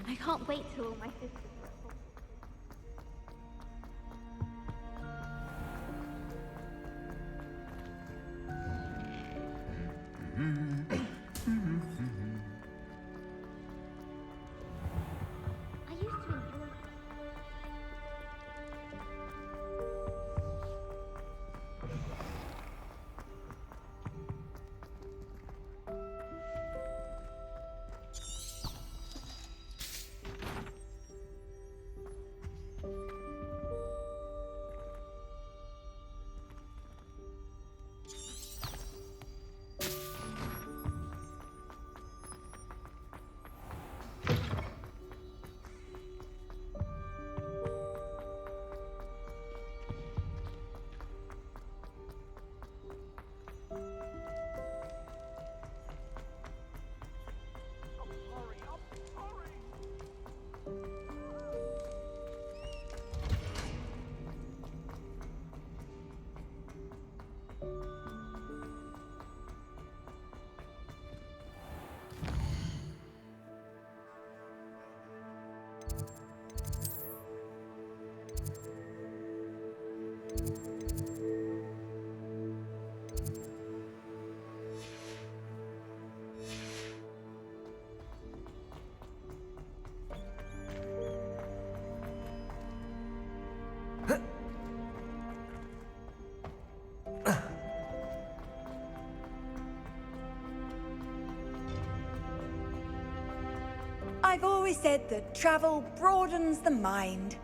I can't wait till all my sisters are full. I used to enjoy it. I've always said that travel broadens the mind.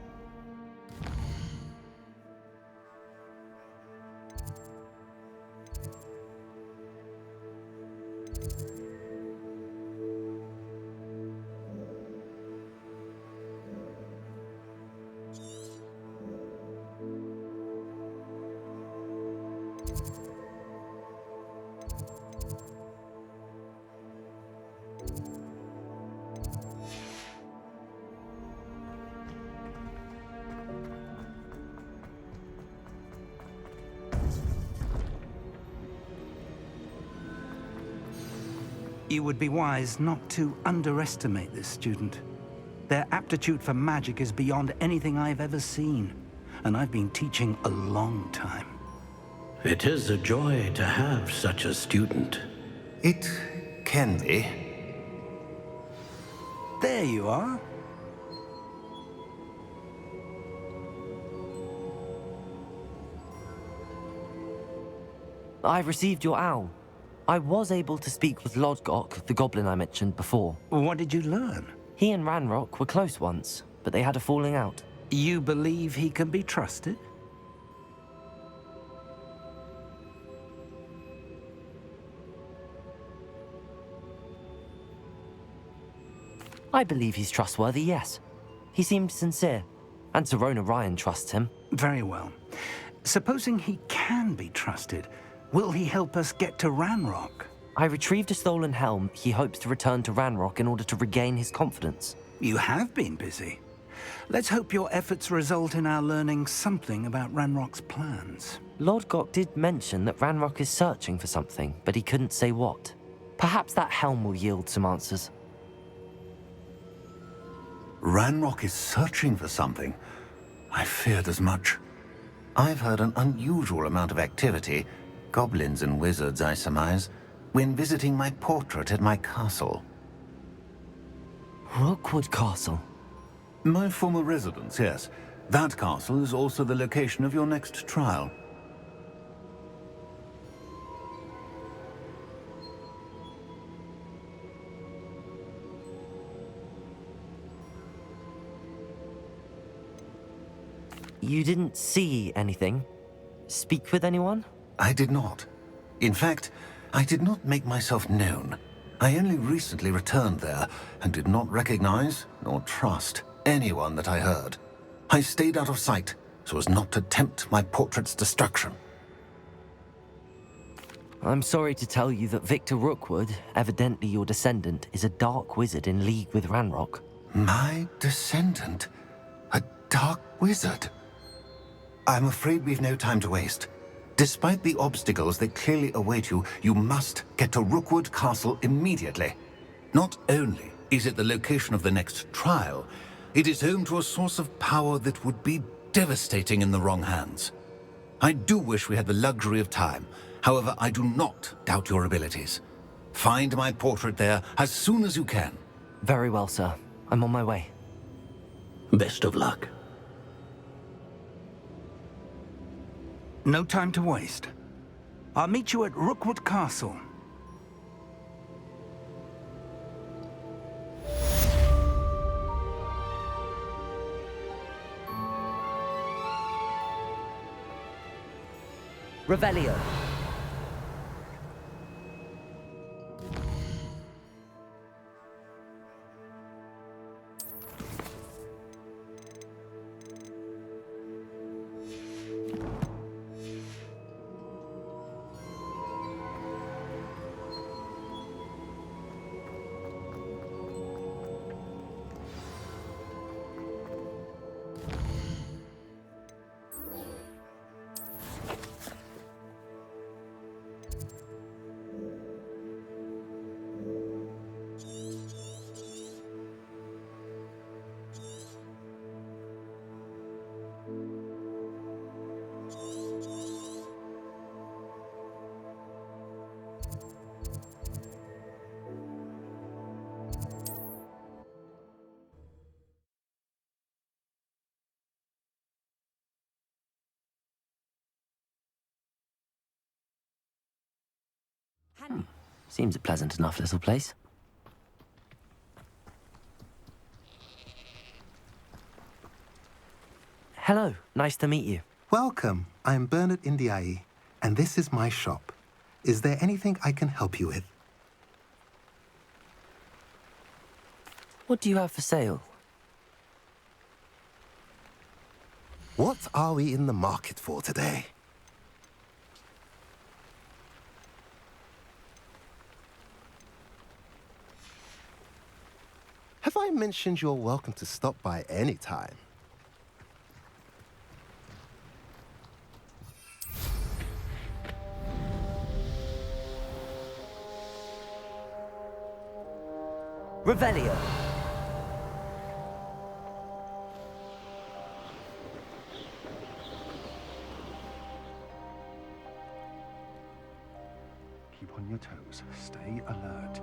You would be wise not to underestimate this student. Their aptitude for magic is beyond anything I've ever seen, and I've been teaching a long time. It is a joy to have such a student. It can be. There you are. I've received your owl. I was able to speak with Lodgok, the goblin I mentioned before. What did you learn? He and Ranrock were close once, but they had a falling out. You believe he can be trusted? I believe he's trustworthy, yes. He seemed sincere, and Serona Ryan trusts him. Very well. Supposing he can be trusted, will he help us get to Ranrock? I retrieved a stolen helm he hopes to return to Ranrock in order to regain his confidence. You have been busy. Let's hope your efforts result in our learning something about Ranrock's plans. Lodgok did mention that Ranrock is searching for something, but he couldn't say what. Perhaps that helm will yield some answers. Ranrock is searching for something. I feared as much. I've heard an unusual amount of activity, goblins and wizards, I surmise, when visiting my portrait at my castle. Rookwood Castle? My former residence, yes. That castle is also the location of your next trial. You didn't see anything? Speak with anyone? I did not. In fact, I did not make myself known. I only recently returned there and did not recognize nor trust anyone that I heard. I stayed out of sight so as not to tempt my portrait's destruction. I'm sorry to tell you that Victor Rookwood, evidently your descendant, is a dark wizard in league with Ranrock. My descendant? A dark wizard? I'm afraid we've no time to waste. Despite the obstacles that clearly await you, you must get to Rookwood Castle immediately. Not only is it the location of the next trial, it is home to a source of power that would be devastating in the wrong hands. I do wish we had the luxury of time. However, I do not doubt your abilities. Find my portrait there as soon as you can. Very well, sir. I'm on my way. Best of luck. No time to waste. I'll meet you at Rookwood Castle. Revelio. Seems a pleasant enough little place. Hello, nice to meet you. Welcome. I'm Bernard Indiai, and this is my shop. Is there anything I can help you with? What do you have for sale? What are we in the market for today? Have I mentioned you're welcome to stop by any time? Revelio. Keep on your toes. Stay alert.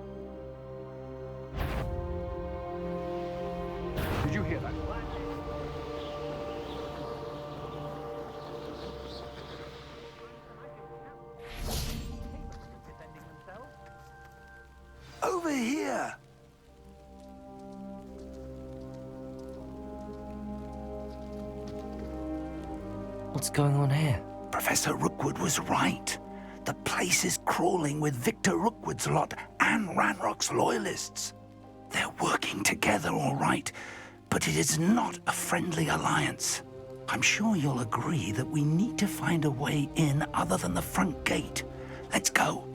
Did you hear that? Over here! What's going on here? Professor Rookwood was right. The place is crawling with Victor Rookwood's lot and Ranrock's loyalists. They're working together, all right, but it is not a friendly alliance. I'm sure you'll agree that we need to find a way in other than the front gate. Let's go.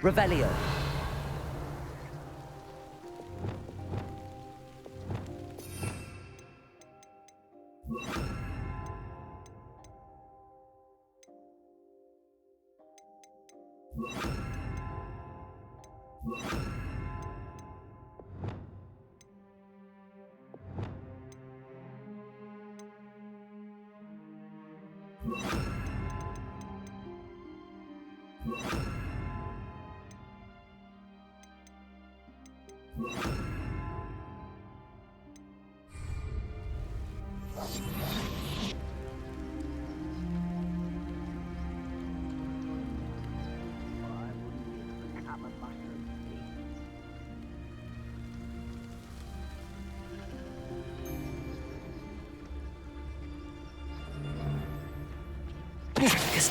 Revelio.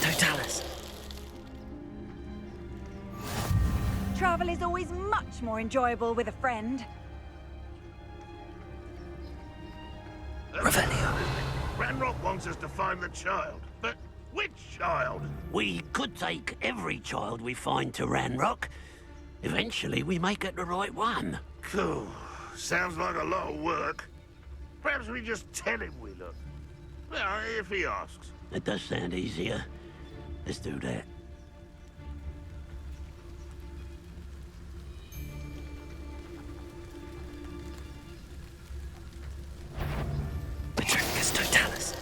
Totalis. Travel is always much more enjoyable with a friend. Revelio. Ranrock wants us to find the child, but which child? We could take every child we find to Ranrock. Eventually, we may get the right one. Cool. Sounds like a lot of work. Perhaps we just tell him we look. Well, if he asks. It does sound easier. Let's do that. Petricus Totalis.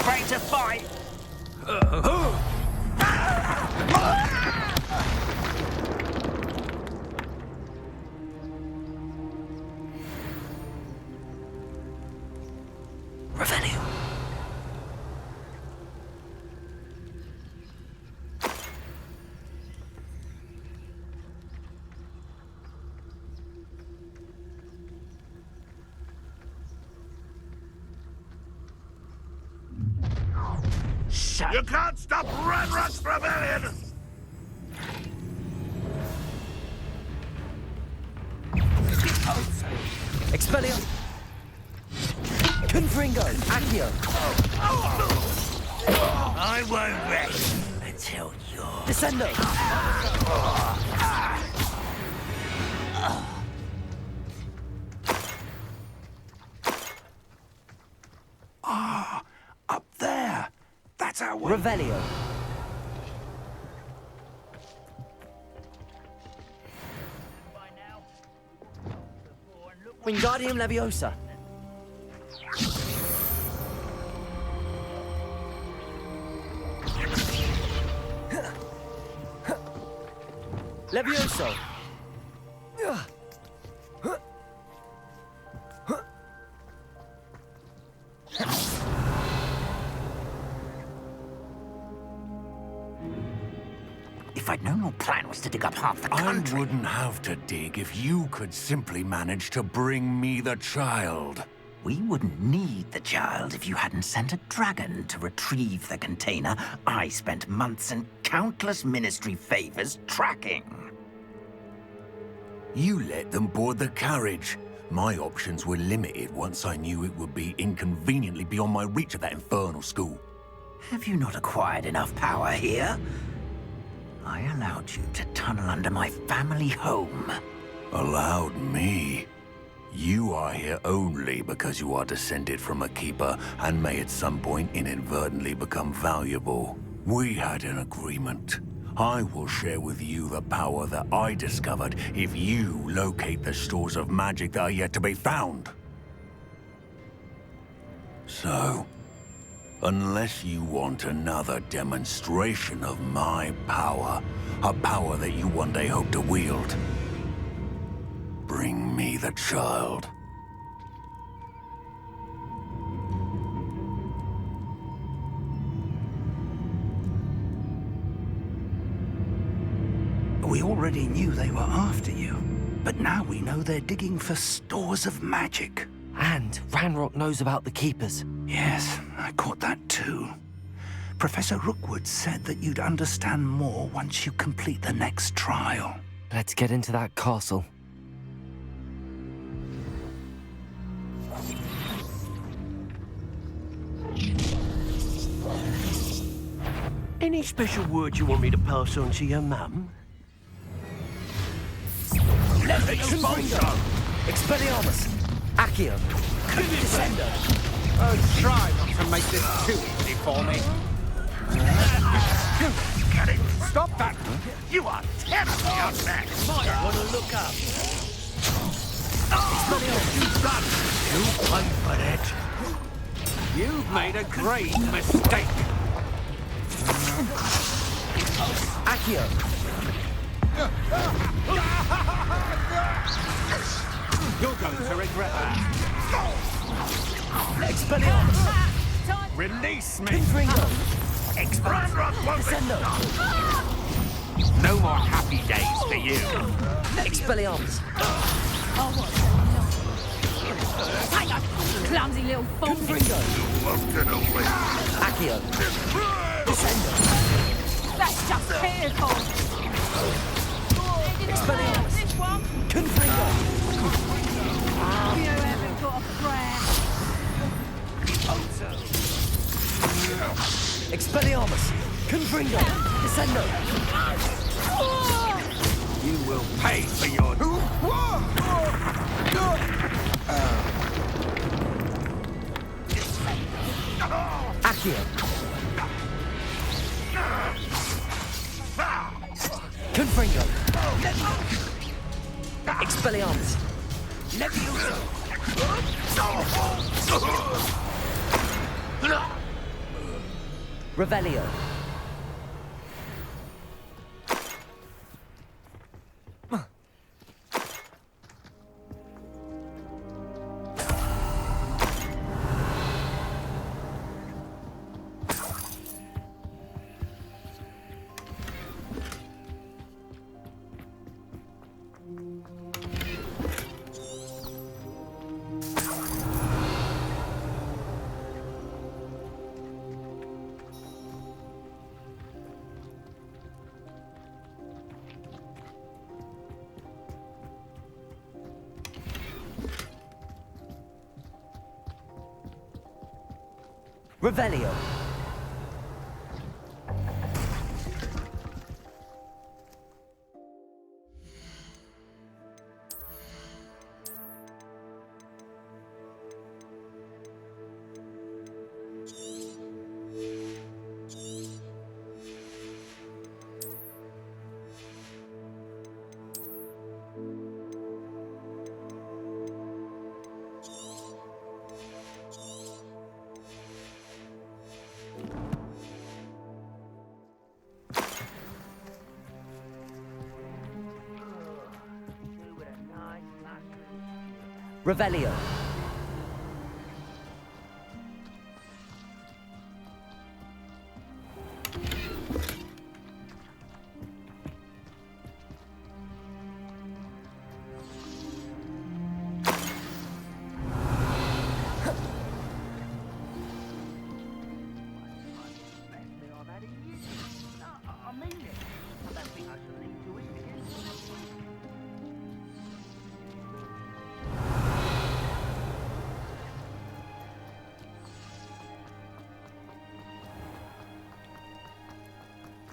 Ready to fight! Revelio. You can't stop Ranrock's rebellion! Expelliarmus. Confringo. Accio. I won't rest until you're... Descendo. Up there! That's our way. Revelio. Wingardium Leviosa. Levioso. I'd known your plan was to dig up half the I country. wouldn't have to dig if you could simply manage to bring me the child. We wouldn't need the child if you hadn't sent a dragon to retrieve the container I spent months and countless ministry favors tracking. You let them board the carriage. My options were limited once I knew it would be inconveniently beyond my reach at that infernal school. Have you not acquired enough power here? I allowed you to tunnel under my family home. Allowed me? You are here only because you are descended from a keeper and may at some point inadvertently become valuable. We had an agreement. I will share with you the power that I discovered if you locate the stores of magic that are yet to be found. So, unless you want another demonstration of my power, a power that you one day hope to wield, bring me the child. We already knew they were after you, but now we know they're digging for stores of magic. And Ranrock knows about the Keepers. Yes, I caught that too. Professor Rookwood said that you'd understand more once you complete the next trial. Let's get into that castle. Any special words you want me to pass on to your mum? Expelliarmus! Accio! Descendo! Oh, try not to make this too easy for me. Stop that! You are terribly outmatched! Might want to look up. You pay for it! You've made a grave mistake. Accio! You're going to regret that. Expelliarmus! Release me! Confringo! Descendo! No more happy days for you. Expelliarmus! Hang on, clumsy little fool. Confringo! Accio! Descendo! That's just pitiful. Expelliarmus! This one. Confringo! You haven't got a prayer. Expelliarmus! Confringo! Descendo! You will pay for your... Accio! Confringo! Expelliarmus! Revelio! Revelio! Revelio!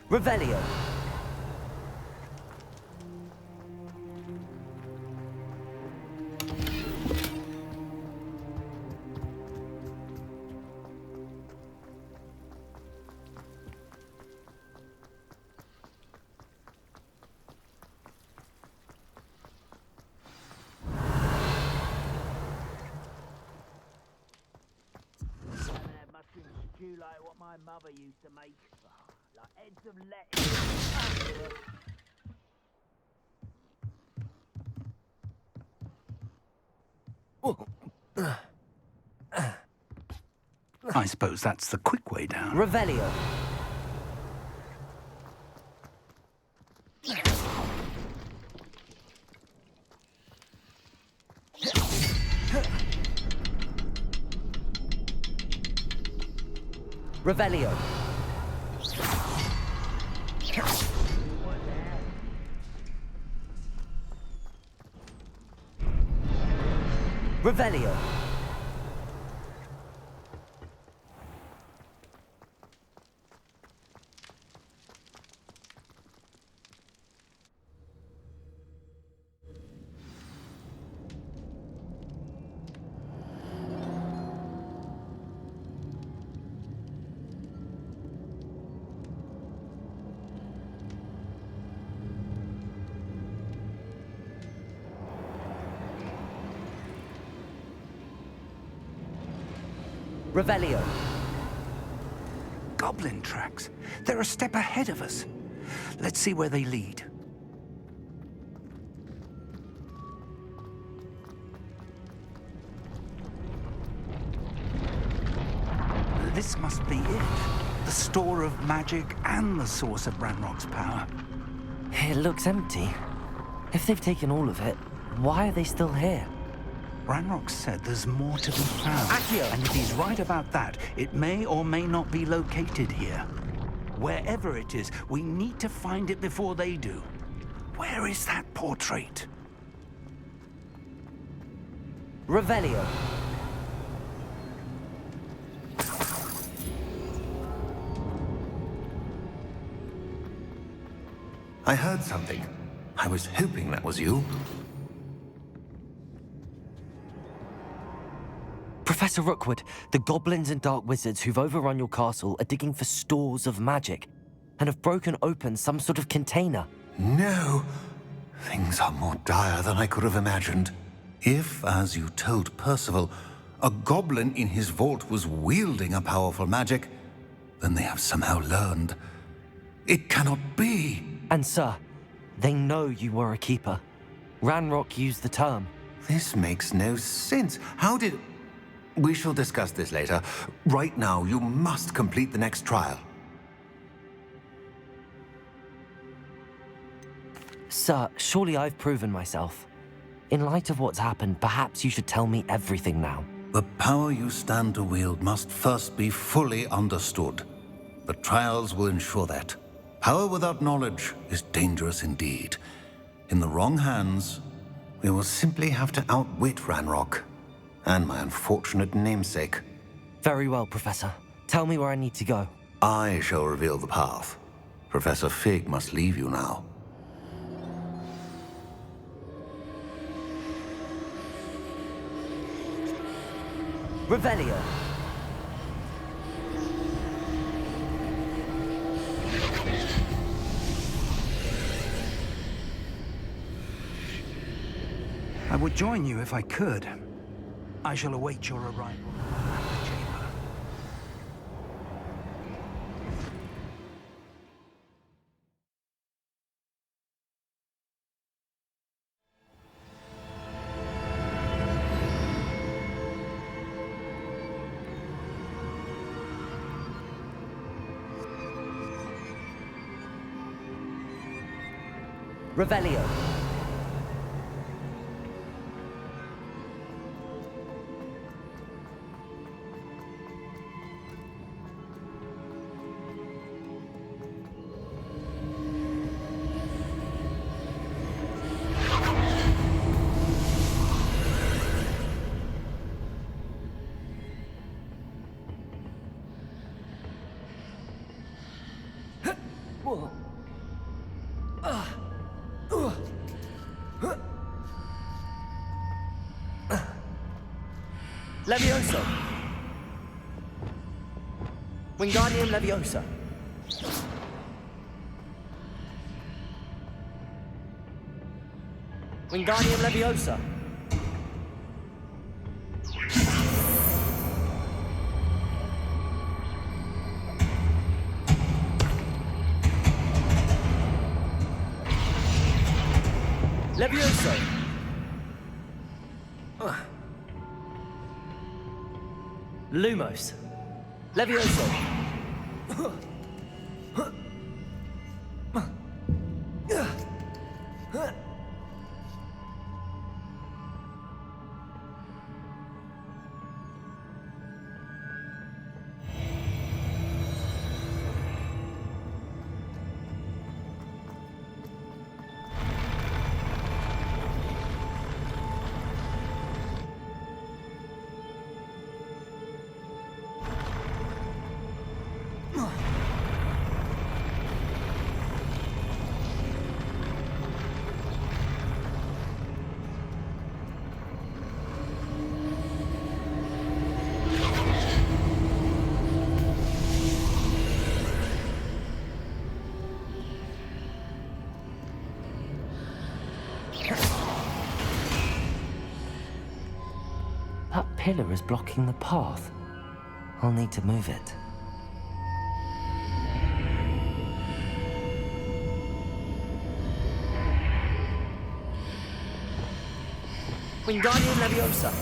Revelio. Stew like what my mother used to make. Like heads of lettuce. I suppose that's the quick way down. Revelio. Revelio. Revelio. Revelio. Goblin tracks. They're a step ahead of us. Let's see where they lead. This must be it. The store of magic and the source of Ranrock's power. It looks empty. If they've taken all of it, why are they still here? Ranrock said there's more to be found. Accio! And if he's right about that, it may or may not be located here. Wherever it is, we need to find it before they do. Where is that portrait? Revelio. I heard something. I was hoping that was you. Professor Rookwood, the goblins and dark wizards who've overrun your castle are digging for stores of magic and have broken open some sort of container. No. Things are more dire than I could have imagined. If, as you told Percival, a goblin in his vault was wielding a powerful magic, then they have somehow learned. It cannot be. And sir, they know you were a keeper. Ranrock used the term. This makes no sense. How did... We shall discuss this later. Right now, you must complete the next trial. Sir, surely I've proven myself. In light of what's happened, perhaps you should tell me everything now. The power you stand to wield must first be fully understood. The trials will ensure that. Power without knowledge is dangerous indeed. In the wrong hands, we will simply have to outwit Ranrock and my unfortunate namesake. Very well, Professor. Tell me where I need to go. I shall reveal the path. Professor Fig must leave you now. Revelio. I would join you if I could. I shall await your arrival at the chamber. Revelio. Levioso! Wingardium Leviosa! Wingardium Leviosa! Levioso! Lumos! Levioso! That pillar is blocking the path. I'll need to move it. Wingardium Leviosa!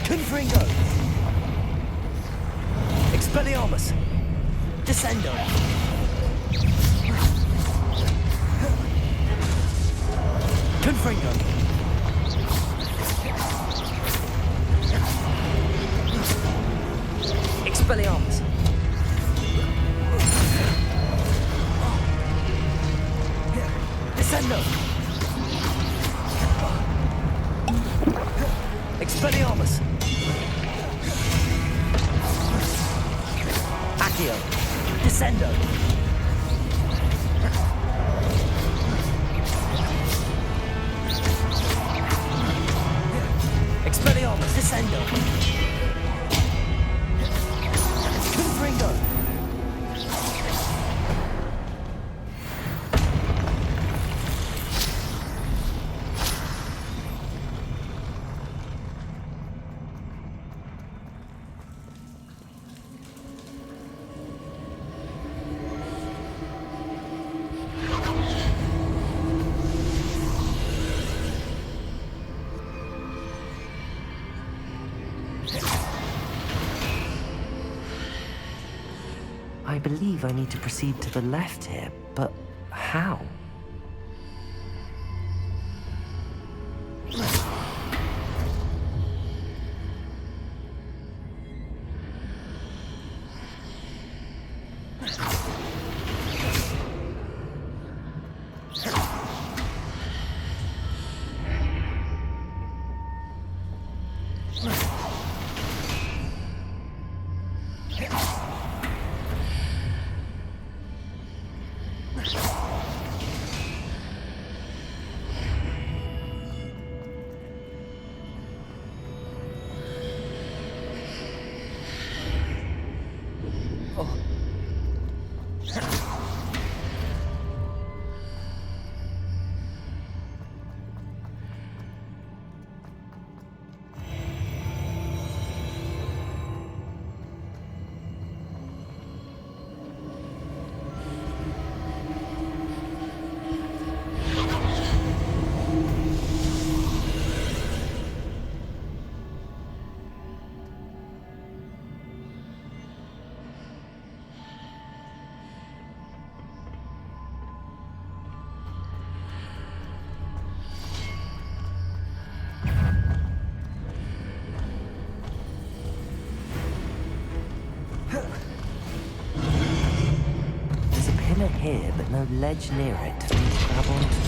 Confringo! Expelliarmus! Descendo! Confringo! Expelliarmus! Descendo! Expelliarmus! Accio! Descendo! Expelliarmus! Descendo! Confringo! I believe I need to proceed to the left here, but how? no ledge near it for me to grab onto.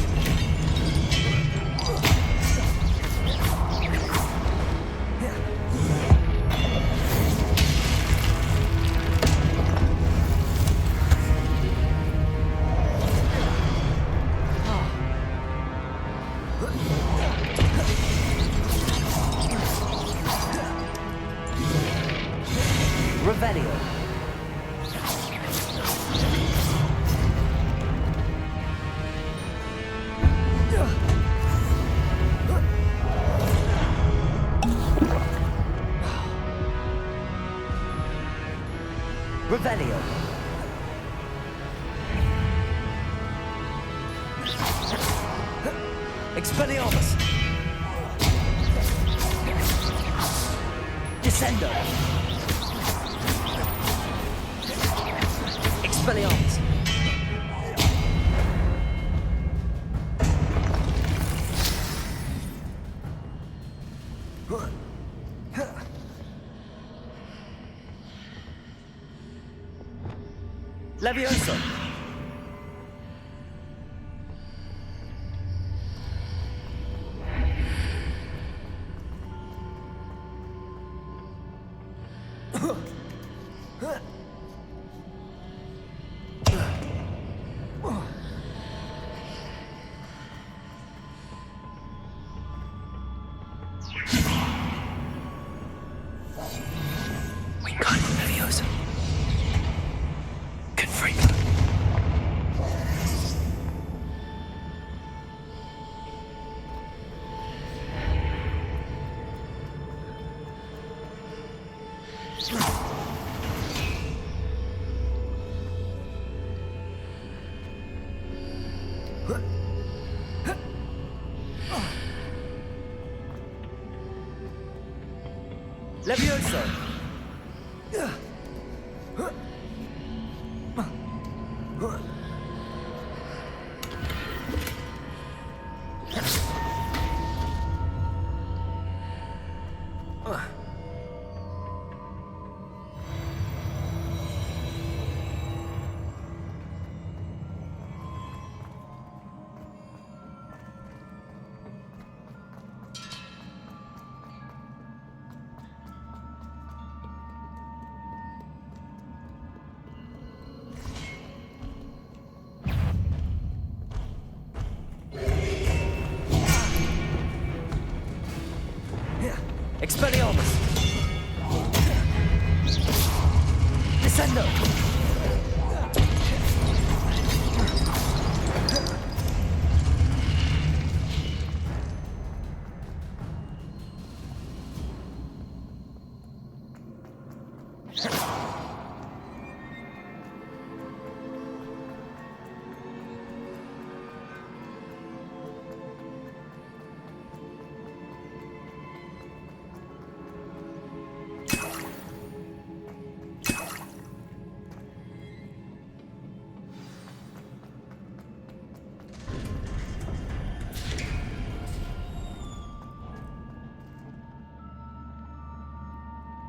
Revelio. Revelio. Expelliarmus. Descendo. Expelliarmus. Levioso. We got Levioso. Confringo. Levioso. Expelliarmus. Descendo.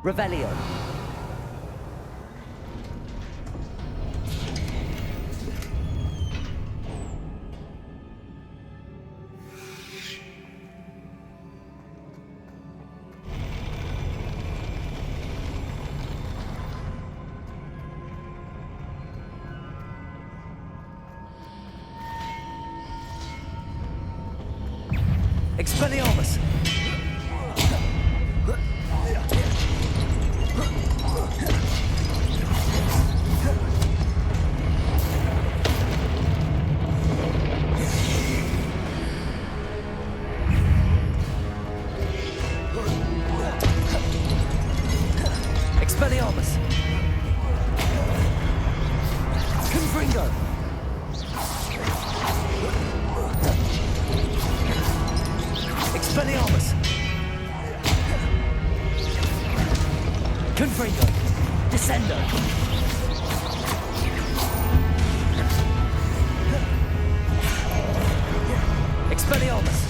Revelio. Expelliarmus. Expelliarmus. Confringo. Expelliarmus. Confringo. Descendo. Expelliarmus.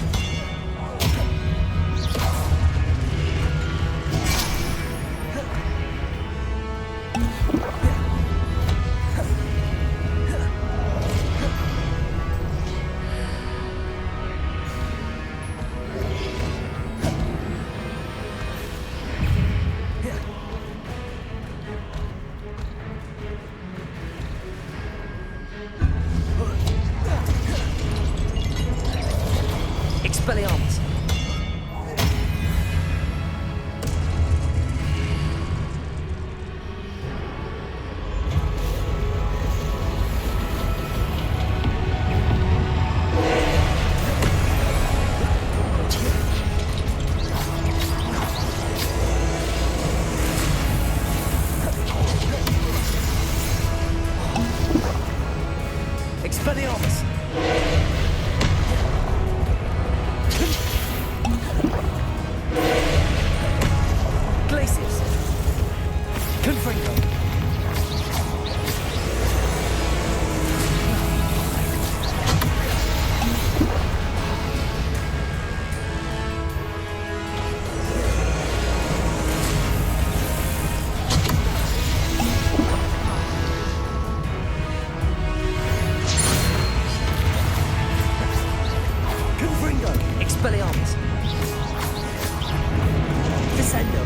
Expelliarmus! Expelliarmus! Glacius! Confringo! Confringo! Expelliarmus! Descendo!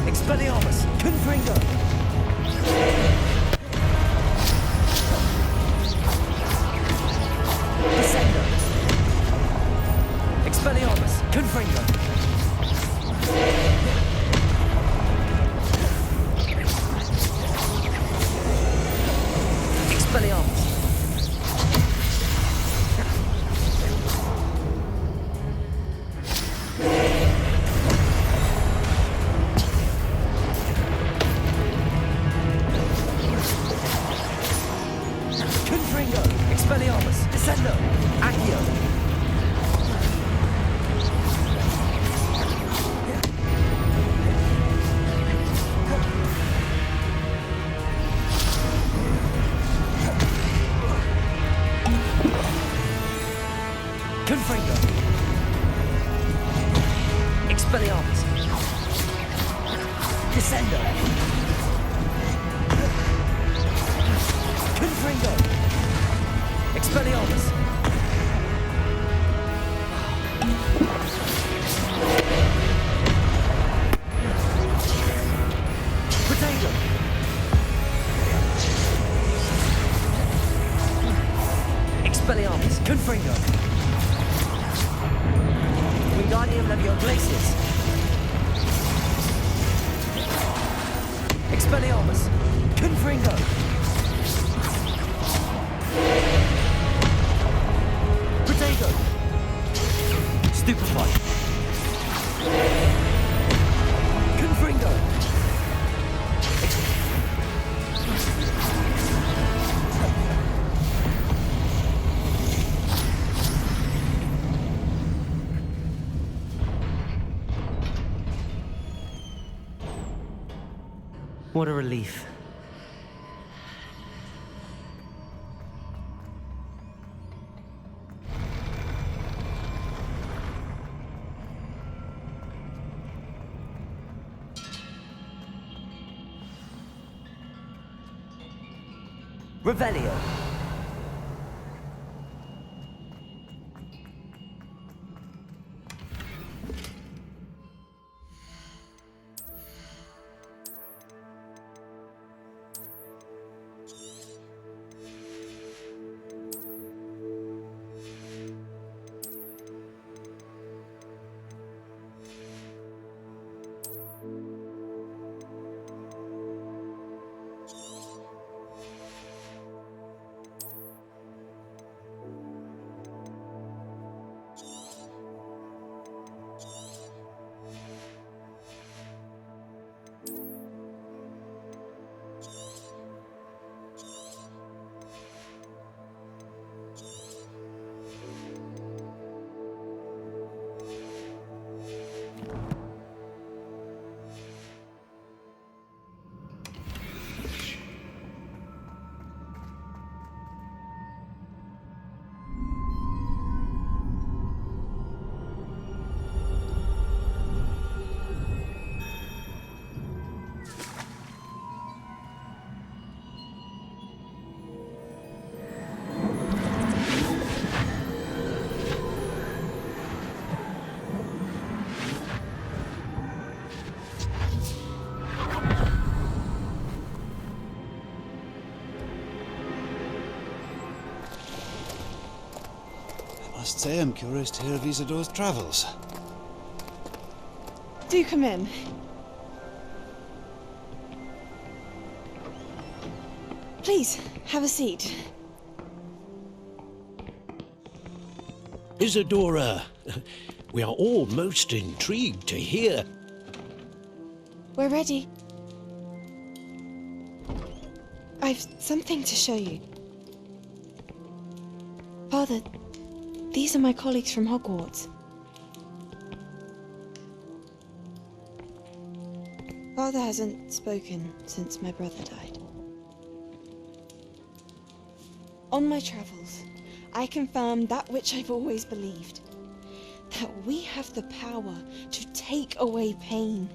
Expelliarmus! Confringo! Descendo! Expelliarmus! Confringo! Expelliarmus! Confringo! Expelliarmus! Descendo! Accio! Confringo! Expelliarmus! Descendo! Confringo! Expelliarmus! Potato! Expelliarmus! Confringo! Wingardium Leviosa! Expelliarmus! Confringo! Potato! Stupefy! Confringo! What a relief. Revelio. Must say I'm curious to hear of Isadore's travels. Do come in. Please, have a seat. Isadora, we are all most intrigued to hear. We're ready. I've something to show you. Father, these are my colleagues from Hogwarts. Father hasn't spoken since my brother died. On my travels, I confirmed that which I've always believed. That we have the power to take away pain.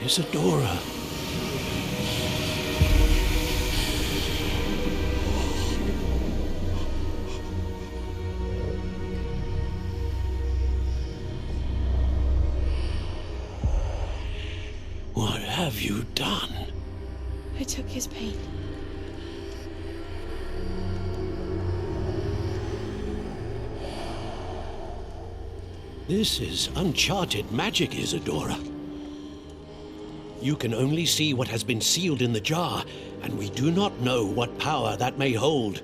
Isadora. What have you done? I took his pain. This is uncharted magic, Isadora. You can only see what has been sealed in the jar, and we do not know what power that may hold.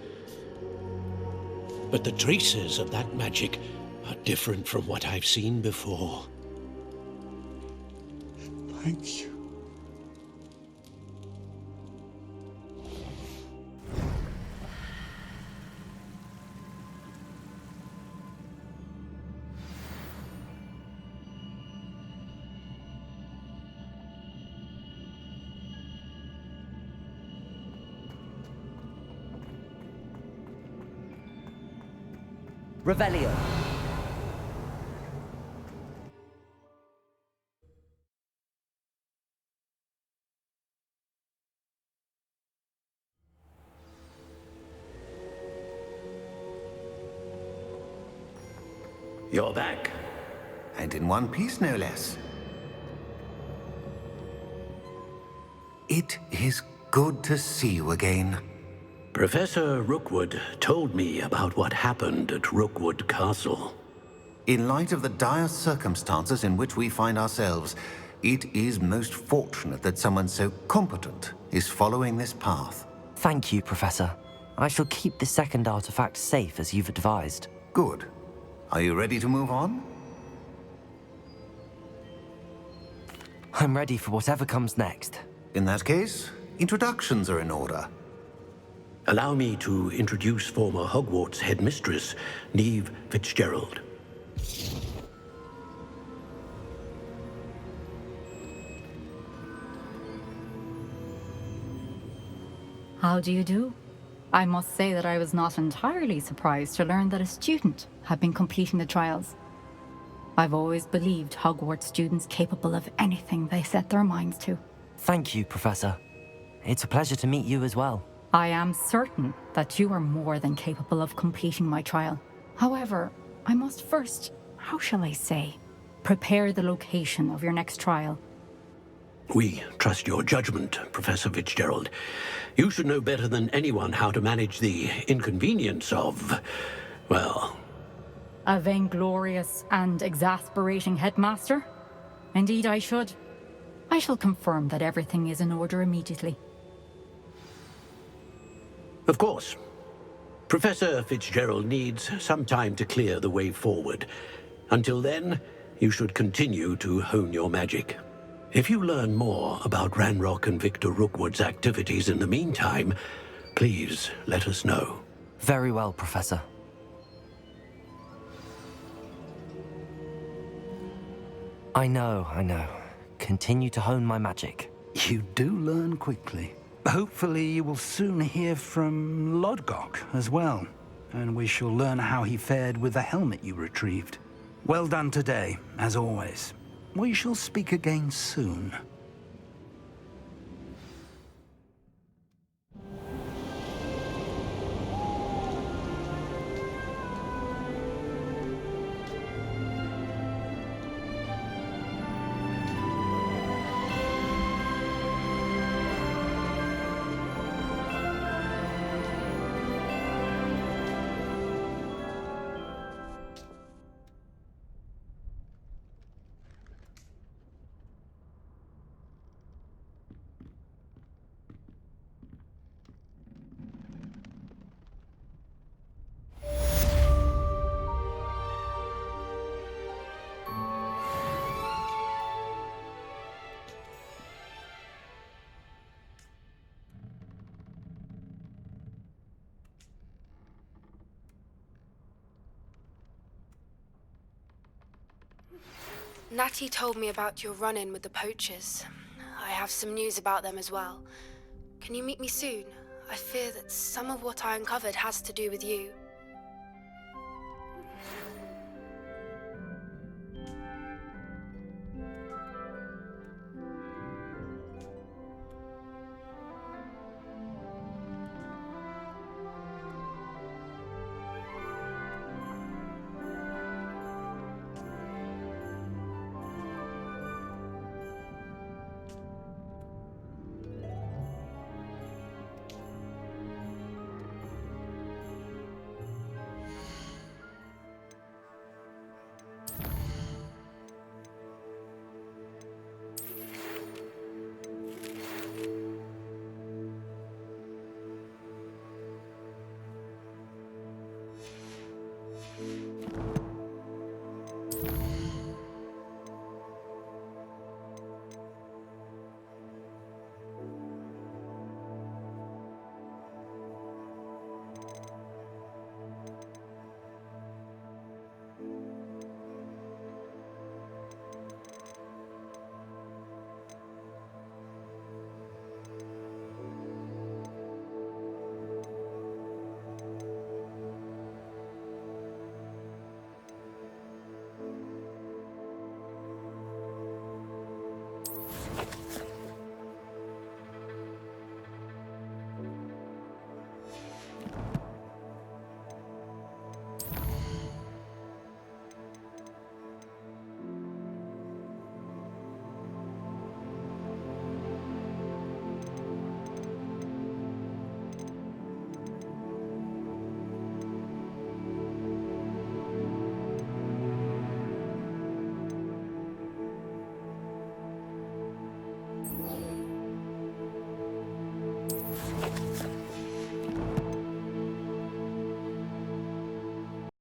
But the traces of that magic are different from what I've seen before. Thank you. Revelio. You're back. And in one piece, no less. It is good to see you again. Professor Rookwood told me about what happened at Rookwood Castle. In light of the dire circumstances in which we find ourselves, it is most fortunate that someone so competent is following this path. Thank you, Professor. I shall keep the second artifact safe as you've advised. Good. Are you ready to move on? I'm ready for whatever comes next. In that case, introductions are in order. Allow me to introduce former Hogwarts headmistress, Neve Fitzgerald. How do you do? I must say that I was not entirely surprised to learn that a student had been completing the trials. I've always believed Hogwarts students capable of anything they set their minds to. Thank you, Professor. It's a pleasure to meet you as well. I am certain that you are more than capable of completing my trial. However, I must first, how shall I say, prepare the location of your next trial. We trust your judgment, Professor Fitzgerald. You should know better than anyone how to manage the inconvenience of, well... A vainglorious and exasperating headmaster? Indeed I should. I shall confirm that everything is in order immediately. Of course. Professor Fitzgerald needs some time to clear the way forward. Until then, you should continue to hone your magic. If you learn more about Ranrock and Victor Rookwood's activities in the meantime, please let us know. Very well, Professor. I know. Continue to hone my magic. You do learn quickly. Hopefully you will soon hear from Lodgok as well, and we shall learn how he fared with the helmet you retrieved. Well done today, as always. We shall speak again soon. Natty told me about your run-in with the poachers. I have some news about them as well. Can you meet me soon? I fear that some of what I uncovered has to do with you.